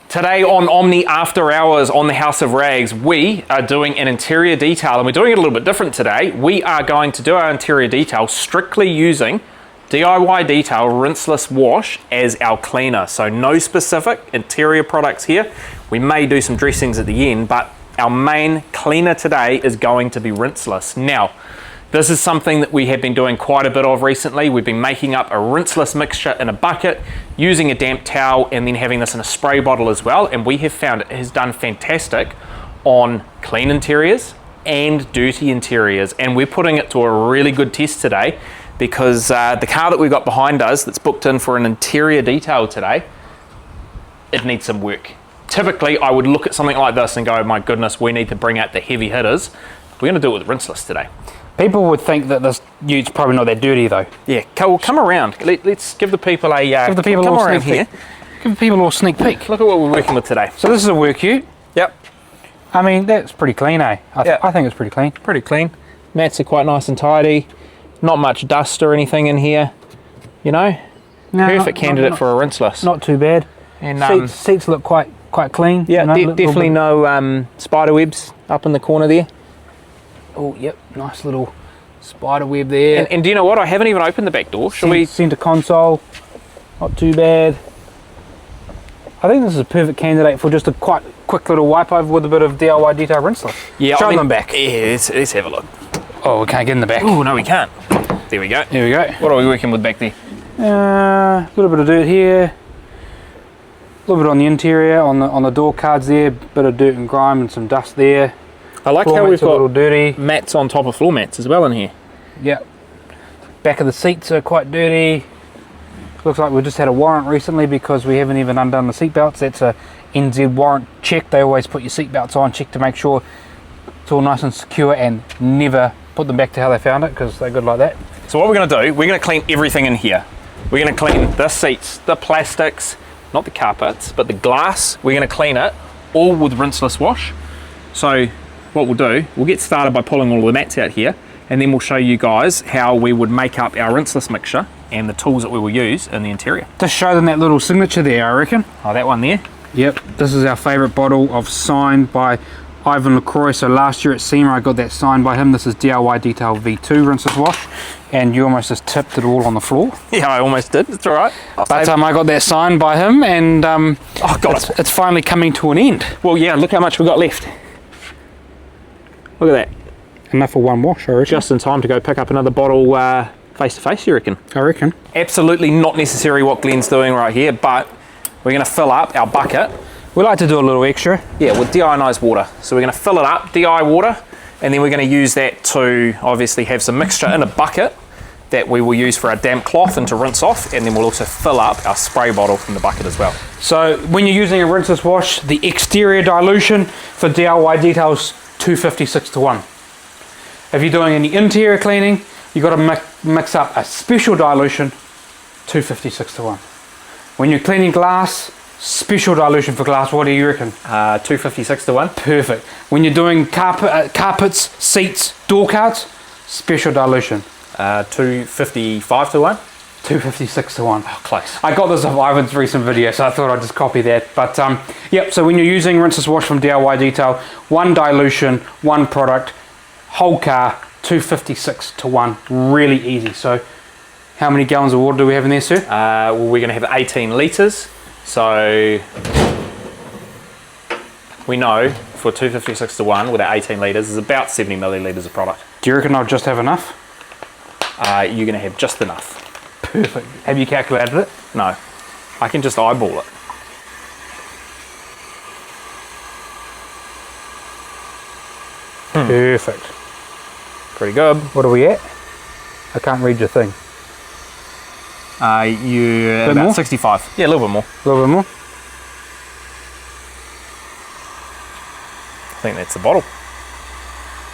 Today on Omni After Hours on the House of Rags, we are doing an interior detail, and we're doing it a little bit different today. We are going to do our interior detail strictly using DIY Detail Rinseless Wash as our cleaner. So no specific interior products here. We may do some dressings at the end, but our main cleaner today is going to be rinseless. Now, this is something that we have been doing quite a bit of recently. We've been making up a rinseless mixture in a bucket, using a damp towel, and then having this in a spray bottle as well. And we have found it has done fantastic on clean interiors and dirty interiors. And we're putting it to a really good test today because the car that we've got behind us that's booked in for an interior detail today, it needs some work. Typically, I would look at something like this and go, my goodness, we need to bring out the heavy hitters. We're gonna do it with rinseless today. People would think that this ute's probably not that dirty though. Yeah, well, come around. Let's give the people a give the people come a little around sneak here. peek. Give the people a little sneak peek. Look at what we're working with today. So this is a work ute. Yep. I mean, that's pretty clean, eh? I think it's pretty clean. Pretty clean. Mats are quite nice and tidy. Not much dust or anything in here. You know, No, perfect candidate for a rinseless. Not too bad. And seats look quite clean. yeah, you know, definitely no spider webs up in the corner there. Oh, yep, nice little spider web there. And do you know what? I haven't even opened the back door. Shall we? Centre console, not too bad. I think this is a perfect candidate for just a quite quick little wipe over with a bit of DIY Detail Rinseless. Yeah, show them back. Yeah, let's have a look. Oh, we can't get in the back. Oh no, we can't. There we go. There we go. What are we working with back there? A little bit of dirt here, a little bit on the interior, on the door cards there, bit of dirt and grime and some dust there. I like Floor how we've mats are a little got dirty. mats on top of floor mats as well in here. Yep. Back of the seats are quite dirty. Looks like we just had a warrant recently because we haven't even undone the seat belts. That's a NZ warrant check. They always put your seat belts on, check to make sure it's all nice and secure, and never put them back to how they found it because they're good like that. So what we're going to do, we're going to clean everything in here. We're going to clean the seats, the plastics, not the carpets, but the glass. We're going to clean it all with rinseless wash. So what we'll do, we'll get started by pulling all of the mats out here, and then we'll show you guys how we would make up our rinseless mixture and the tools that we will use in the interior. Just show them that little signature there, I reckon. Oh, that one there? Yep, this is our favourite bottle of signed by Ivan LaCroix. So last year at SEMA I got that signed by him. This is DIY Detail V2 Rinseless Wash, and you almost just tipped it all on the floor. Yeah, I almost did. It's all right. But I got that signed by him, and oh, God, it's finally coming to an end. Well, yeah, look how much we got left. Look at that. Enough for one wash, I reckon. Just in time to go pick up another bottle face to face, you reckon? I reckon. Absolutely not necessary what Glenn's doing right here, but we're going to fill up our bucket. We like to do a little extra. Yeah, with deionized water. So we're going to fill it up, DI water, and then we're going to use that to obviously have some mixture in a bucket that we will use for our damp cloth and to rinse off, and then we'll also fill up our spray bottle from the bucket as well. So when you're using a rinseless wash, the exterior dilution for DIY Details 256:1. If you're doing any interior cleaning, you've got to mix up a special dilution 256:1. When you're cleaning glass, special dilution for glass, what do you reckon? 256:1. Perfect. When you're doing carpets, seats, door cards, special dilution. 255:1. 256:1. Oh, close. I got this off Ivan's recent video, so I thought I'd just copy that. But yep, so when you're using rinseless wash from DIY Detail, one dilution, one product, whole car, 256:1. Really easy. So how many gallons of water do we have in there, sir? Well, we're going to have 18 litres. So we know for 256:1 with our 18 litres is about 70 millilitres of product. Do you reckon I'll just have enough? You're going to have just enough. Perfect. Have you calculated it? No, I can just eyeball it. Perfect. Pretty good. What are we at? I can't read your thing. You're Bit about more? 65. Yeah, a little bit more. A little bit more? I think that's the bottle.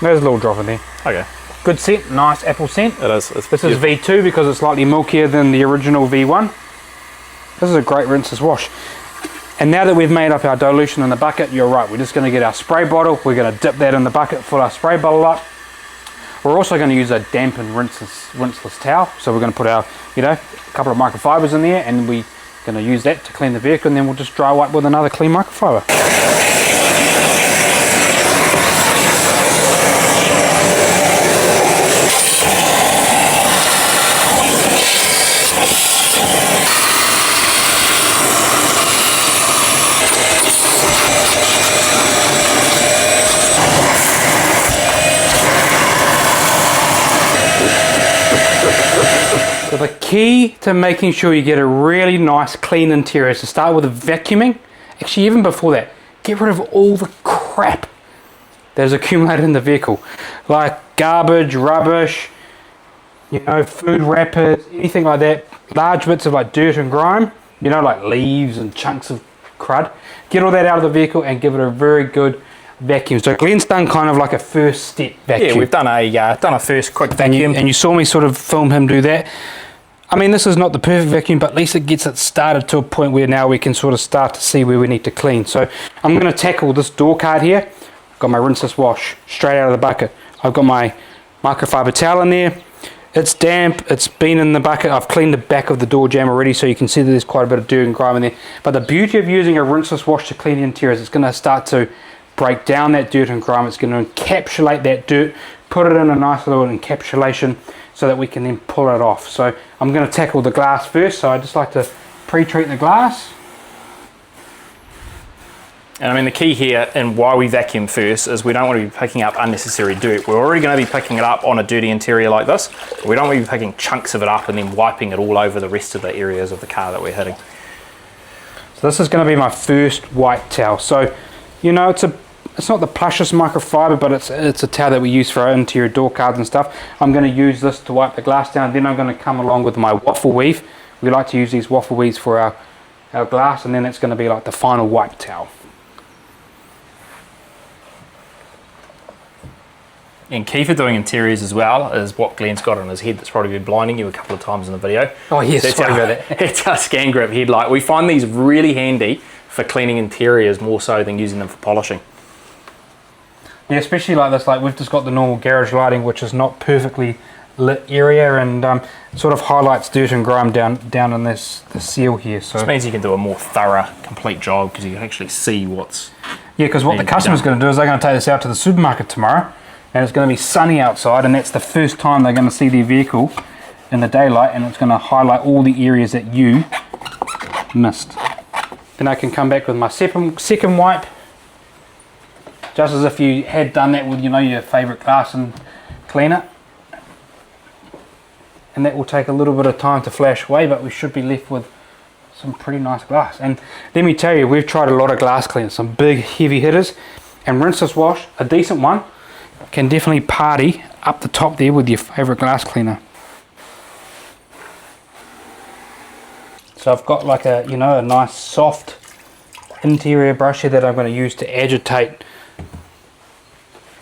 There's a little drop in there. Okay. Good scent, nice apple scent. It is. This is V2 because it's slightly milkier than the original V1. This is a great rinseless wash. And now that we've made up our dilution in the bucket, you're right, we're just going to get our spray bottle, we're going to dip that in the bucket, fill our spray bottle up. We're also going to use a damp and rinseless towel. So we're going to put our, a couple of microfibers in there, and we Going to use that to clean the vehicle, and then we'll just dry wipe with another clean microfiber. So the key to making sure you get a really nice clean interior is to start with the vacuuming. Actually, even before that, get rid of all the crap that is accumulated in the vehicle, like garbage, rubbish, you know, food wrappers, anything like that, large bits of like dirt and grime, you know, like leaves and chunks of crud. Get all that out of the vehicle and give it a very good vacuum. So Glenn's done kind of like a first step vacuum. Yeah, we've done a first quick vacuum. And you saw me sort of film him do that. I mean, this is not the perfect vacuum, but at least it gets it started to a point where now we can sort of start to see where we need to clean. So I'm going to tackle this door card here. I've got my Rinseless wash straight out of the bucket. I've got my microfiber towel in there. It's damp, it's been in the bucket. I've cleaned the back of the door jamb already, so you can see that there's quite a bit of dirt and grime in there. But the beauty of using a Rinseless wash to clean the interior is it's going to start to break down that dirt and grime. It's going to encapsulate that dirt, put it in a nice little encapsulation so that we can then pull it off. So I'm going to tackle the glass first. So I just like to pre-treat the glass. And I mean, the key here and why we vacuum first is we don't want to be picking up unnecessary dirt. We're already going to be picking it up on a dirty interior like this. We don't want to be picking chunks of it up and then wiping it all over the rest of the areas of the car that we're hitting. So this is going to be my first white towel. So, you know, it's not the plushest microfiber, but it's a towel that we use for our interior door cards and stuff. I'm going to use this to wipe the glass down. Then I'm going to come along with my waffle weave. We like to use these waffle weaves for our glass, and then it's going to be like the final wipe towel. And key for doing interiors as well is what Glenn's got on his head that's probably been blinding you a couple of times in the video. Oh yes, That's sorry about that. It's our scan grip headlight. We find these really handy for cleaning interiors more so than using them for polishing. Yeah, especially like this, like we've just got the normal garage lighting, which is not perfectly lit area, and sort of highlights dirt and grime down in the seal here. So This means you can do a more thorough, complete job because you can actually see what's... yeah, because what the customer's going to do is they're going to take this out to the supermarket tomorrow, and it's going to be sunny outside, and that's the first time they're going to see their vehicle in the daylight, and it's going to highlight all the areas that you missed. Then I can come back with my second wipe, just as if you had done that with, you know, your favourite glass and cleaner. And that will take a little bit of time to flash away, but we should be left with some pretty nice glass. And let me tell you, we've tried a lot of glass cleaners, some big heavy hitters, and Rinseless wash, a decent one, can definitely party up the top there with your favourite glass cleaner. So I've got like a, you know, a nice soft interior brush here that I'm going to use to agitate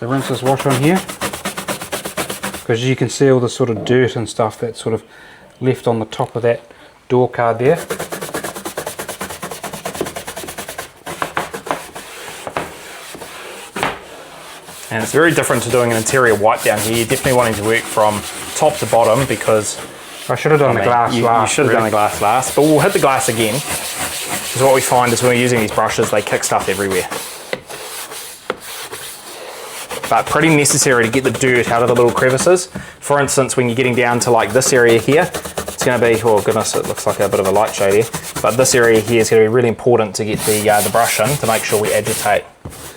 the Rinseless wash on here, because you can see all the sort of dirt and stuff that's sort of left on the top of that door card there. And it's very different to doing an interior wipe down here. You're definitely wanting to work from top to bottom because... I should have done the glass last. You should have done the glass last, but we'll hit the glass again. Because what we find is when we're using these brushes, they kick stuff everywhere. But pretty necessary to get the dirt out of the little crevices. For instance, when you're getting down to like this area here, it's going to be, oh goodness, it looks like a bit of a light shade here. But this area here is going to be really important to get the brush in to make sure we agitate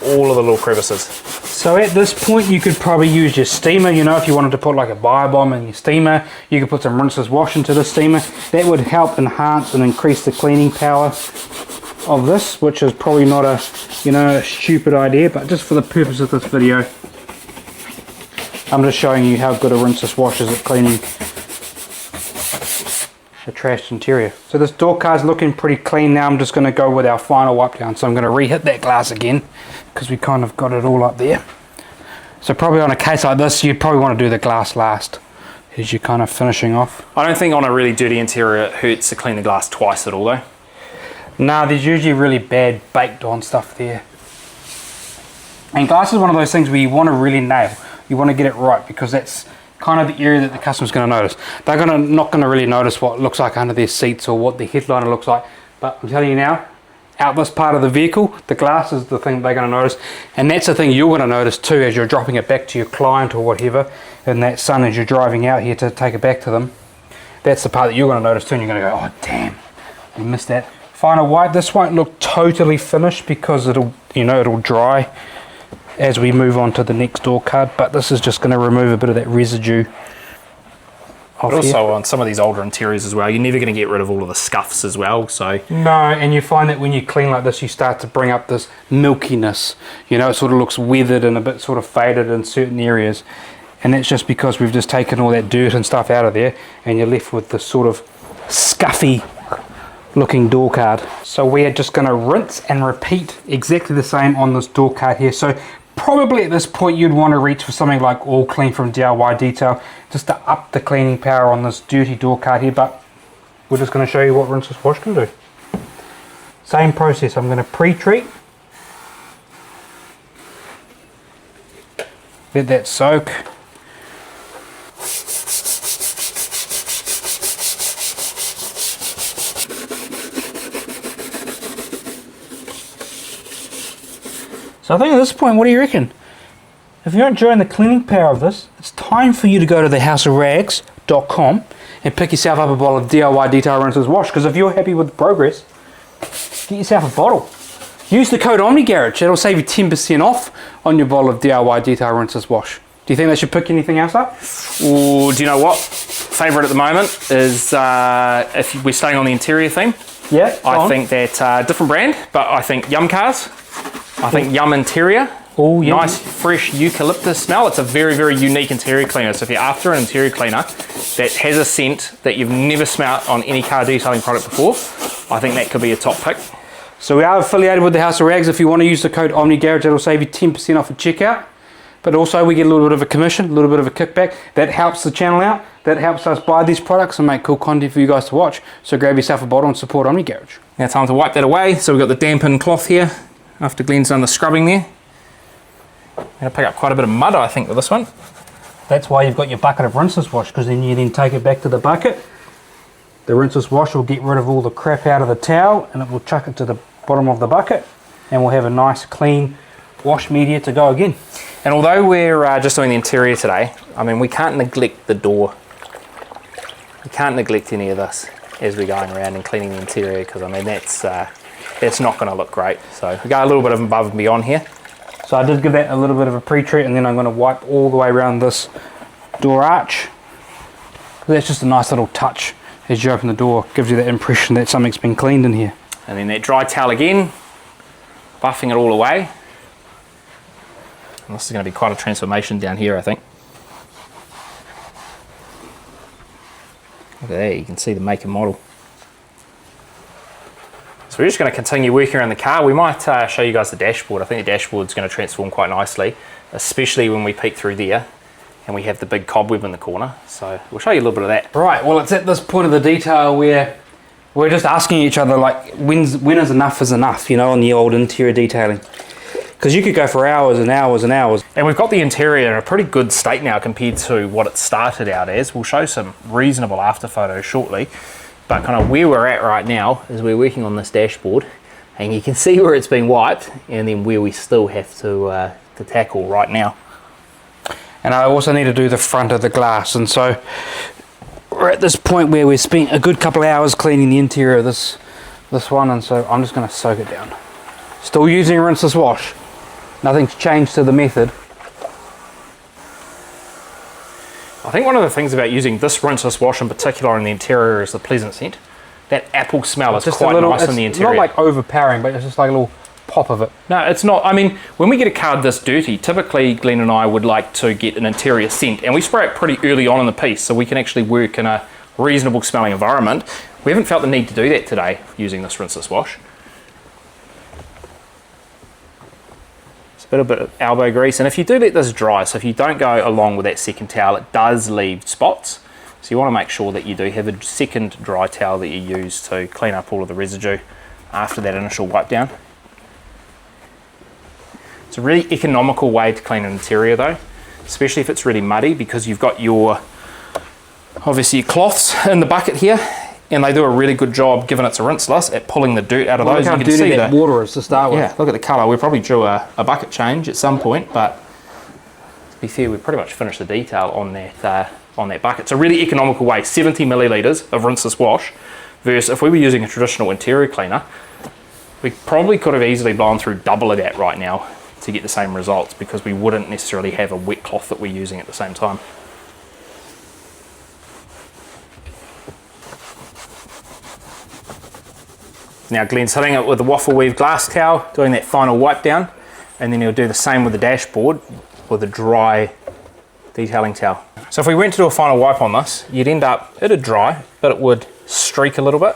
all of the little crevices. So at this point you could probably use your steamer, you know, if you wanted to put like a Biobomb in your steamer, you could put some Rinseless wash into the steamer. That would help enhance and increase the cleaning power of this, which is probably not a, you know, a stupid idea, but just for the purpose of this video, I'm just showing you how good a Rinseless wash is at cleaning the trashed interior. So this door card's looking pretty clean now. I'm just going to go with our final wipe down. So I'm going to re-hit that glass again because we kind of got it all up there. So probably on a case like this, you'd probably want to do the glass last as you're kind of finishing off. I don't think on a really dirty interior it hurts to clean the glass twice at all though. Nah, there's usually really bad baked on stuff there. And glass is one of those things where you want to really nail. You want to get it right because that's kind of the area that the customer's going to notice. They're not going to really notice what it looks like under their seats or what the headliner looks like. But I'm telling you now, out this part of the vehicle, the glass is the thing they're going to notice, and that's the thing you're going to notice too as you're dropping it back to your client or whatever in that sun as you're driving out here to take it back to them. That's the part that you're going to notice too, and you're going to go, oh damn, I missed that. Final white. This won't look totally finished because it'll dry as we move on to the next door card, but this is just going to remove a bit of that residue. Also on some of these older interiors as well, you're never going to get rid of all of the scuffs as well. So no, and you find that when you clean like this, you start to bring up this milkiness. You know, it sort of looks weathered and a bit sort of faded in certain areas, and that's just because we've just taken all that dirt and stuff out of there, and you're left with this sort of scuffy looking door card. So we are just going to rinse and repeat exactly the same on this door card here. So probably at this point you'd want to reach for something like All Clean from DIY Detail just to up the cleaning power on this dirty door card here, but we're just going to show you what Rinseless Wash can do. Same process. I'm going to pre-treat, let that soak. So I think at this point, what do you reckon? If you're enjoying the cleaning power of this, it's time for you to go to thehouseofrags.com and pick yourself up a bottle of DIY Detail Rinseless Wash, because if you're happy with the progress, get yourself a bottle. Use the code OMNIGARAGE, it'll save you 10% off on your bottle of DIY Detail Rinseless Wash. Do you think they should pick anything else up? Ooh, do you know what? Favourite at the moment is, if we're staying on the interior theme, Yeah. I think that different brand, but I think Yum Cars. I think Yum Interior. Oh, yeah. Nice, fresh eucalyptus smell. It's a very, very unique interior cleaner. So if you're after an interior cleaner that has a scent that you've never smelt on any car detailing product before, I think that could be a top pick. So we are affiliated with the House of Rags. If you want to use the code OMNIGARAGE, it'll save you 10% off at checkout. But also we get a little bit of a commission, a little bit of a kickback. That helps the channel out. That helps us buy these products and make cool content for you guys to watch. So grab yourself a bottle and support OMNIGARAGE. Now time to wipe that away. So we've got the dampened cloth here after Glenn's done the scrubbing there. I'm going to pick up quite a bit of mud, I think, with this one. That's why you've got your bucket of Rinseless Wash, because then you take it back to the bucket. The Rinseless Wash will get rid of all the crap out of the towel and it will chuck it to the bottom of the bucket, and we'll have a nice clean wash media to go again. And although we're just doing the interior today, I mean, we can't neglect the door. We can't neglect any of this as we're going around and cleaning the interior, because I mean that's not going to look great. So we go a little bit above and beyond here. So I did give that a little bit of a pre-treat, and then I'm going to wipe all the way around this door arch. That's just a nice little touch as you open the door. Gives you that impression that something's been cleaned in here. And then that dry towel again, buffing it all away. And this is going to be quite a transformation down here, I think. Look at there, you can see the make and model. So we're just going to continue working around the car. We might show you guys the dashboard. I think the dashboard's going to transform quite nicely, especially when we peek through there and we have the big cobweb in the corner. So we'll show you a little bit of that. Right, well, it's at this point of the detail where we're just asking each other, like, when is enough, you know, on the old interior detailing. Because you could go for hours and hours and hours. And we've got the interior in a pretty good state now compared to what it started out as. We'll show some reasonable after photos shortly. But kind of where we're at right now is we're working on this dashboard, and you can see where it's been wiped and then where we still have to tackle right now. And I also need to do the front of the glass, and so we're at this point where we've spent a good couple of hours cleaning the interior of this one, and so I'm just going to soak it down. Still using Rinseless Wash. Nothing's changed to the method. I think one of the things about using this Rinseless Wash in particular in the interior is the pleasant scent. That apple smell is quite nice in the interior. It's not like overpowering, but it's just like a little pop of it. No, it's not. I mean, when we get a car this dirty, typically Glenn and I would like to get an interior scent, and we spray it pretty early on in the piece so we can actually work in a reasonable smelling environment. We haven't felt the need to do that today using this Rinseless Wash. A bit of elbow grease, and if you do let this dry, so if you don't go along with that second towel, it does leave spots. So you want to make sure that you do have a second dry towel that you use to clean up all of the residue after that initial wipe down. It's a really economical way to clean an interior though. especially if it's really muddy, because you've got your, obviously your cloths in the bucket here, and they do a really good job, given it's a rinseless, at pulling the dirt out of those. Look how you can dirty see that water is to start with. Yeah, look at the colour. We probably drew a bucket change at some point, but to be fair, we pretty much finished the detail on that bucket. It's a really economical way, 70 millilitres of rinseless wash, versus if we were using a traditional interior cleaner, we probably could have easily blown through double of that right now to get the same results, because we wouldn't necessarily have a wet cloth that we're using at the same time. Now Glenn's hitting it with the waffle weave glass towel, doing that final wipe down, and then he'll do the same with the dashboard with a dry detailing towel. So if we went to do a final wipe on this, you'd end up, it'd dry, but it would streak a little bit.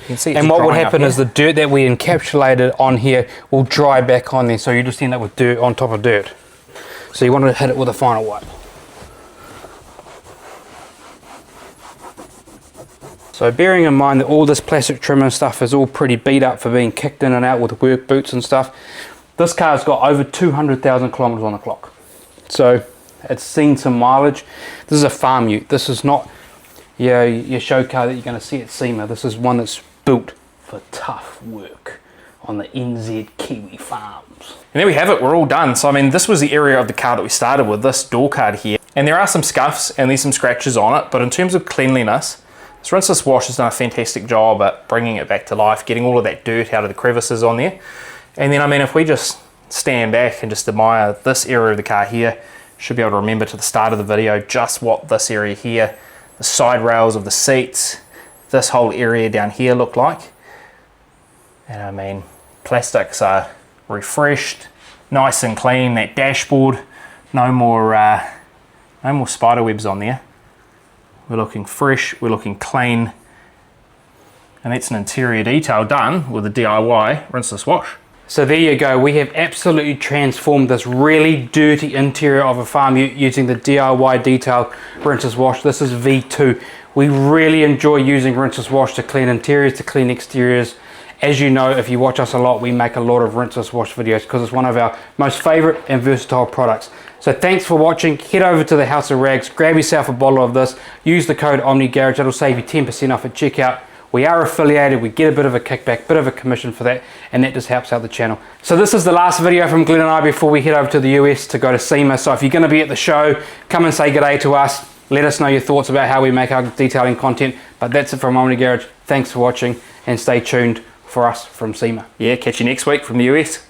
You can see. And what would happen is the dirt that we encapsulated on here will dry back on there, so you just end up with dirt on top of dirt. So you want to hit it with a final wipe. So bearing in mind that all this plastic trim and stuff is all pretty beat up for being kicked in and out with work boots and stuff, this car's got over 200,000 kilometers on the clock. So it's seen some mileage. This is a farm ute. This is not your show car that you're going to see at SEMA. This is one that's built for tough work on the NZ Kiwi farms. And there we have it, we're all done. So I mean, this was the area of the car that we started with, this door card here. And there are some scuffs and there's some scratches on it, but in terms of cleanliness, this Rinseless wash has done a fantastic job at bringing it back to life, getting all of that dirt out of the crevices on there. And then, I mean, if we just stand back and just admire this area of the car here, should be able to remember to the start of the video just what this area here, the side rails of the seats, this whole area down here look like. And I mean, plastics are refreshed, nice and clean. That dashboard, no more spider webs on there. We're looking fresh, we're looking clean, and that's an interior detail done with a DIY Rinseless wash. So there you go, we have absolutely transformed this really dirty interior of a farm using the DIY detail Rinseless wash. This is V2. We really enjoy using Rinseless wash to clean interiors, to clean exteriors. As you know, if you watch us a lot, we make a lot of Rinseless wash videos because it's one of our most favorite and versatile products. So thanks for watching. Head over to the House of Rags, grab yourself a bottle of this, use the code OMNIGarage, it'll save you 10% off at checkout. We are affiliated, we get a bit of a kickback, bit of a commission for that, and that just helps out the channel. So this is the last video from Glenn and I before we head over to the US to go to SEMA. So if you're going to be at the show, come and say g'day to us. Let us know your thoughts about how we make our detailing content. But that's it from OMNIGarage. Thanks for watching and stay tuned for us from SEMA. Yeah, catch you next week from the US.